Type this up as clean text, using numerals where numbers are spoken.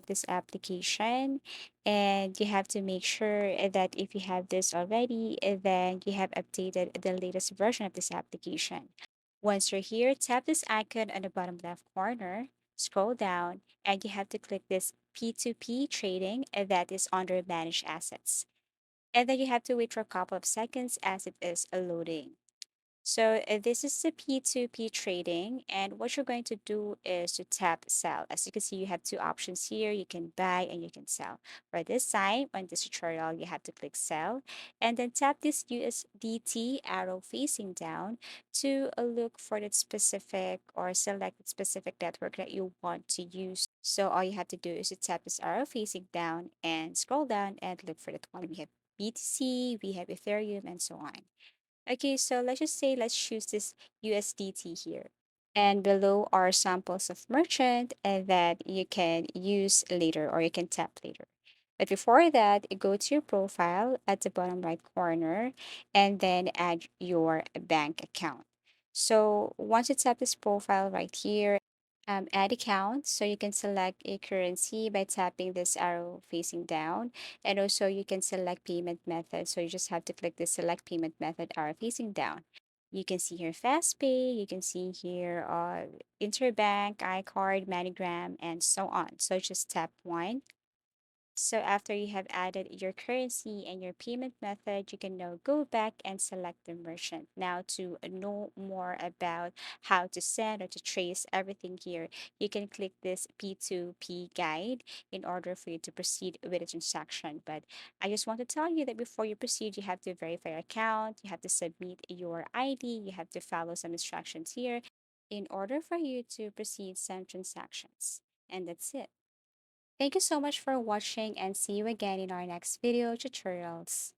this application, and you have to make sure that if you have this already, then you have updated the latest version of this application. Once you're here, tap this icon on the bottom left corner, scroll down, and you have to click this P2P trading that is under manage assets. And then you have to wait for a couple of seconds as it is loading. So this is the P2P trading, and what you're going to do is to tap sell. As you can see, you have two options here. You can buy and you can sell. For this time, on this tutorial, you have to click sell and then tap this USDT arrow facing down to look for the specific or select the specific network that you want to use. So all you have to do is to tap this arrow facing down and scroll down and look for that one. We have BTC, we have Ethereum, and so on. Okay, so let's just say let's choose this USDT here. And below are samples of merchant and that you can use later or you can tap later. But before that, you go to your profile at the bottom right corner and then add your bank account. So once you tap this profile right here, add account. So you can select a currency by tapping this arrow facing down. And also you can select payment method. So you just have to click the select payment method arrow facing down. You can see here fast pay, you can see here interbank, iCard, MoneyGram, and so on. So just tap one. So after you have added your currency and your payment method, you can now go back and select the merchant. Now to know more about how to send or to trace everything here, you can click this P2P guide in order for you to proceed with the transaction. But I just want to tell you that before you proceed, you have to verify your account, you have to submit your ID, you have to follow some instructions here in order for you to proceed some transactions. And that's it. Thank you so much for watching and see you again in our next video tutorials.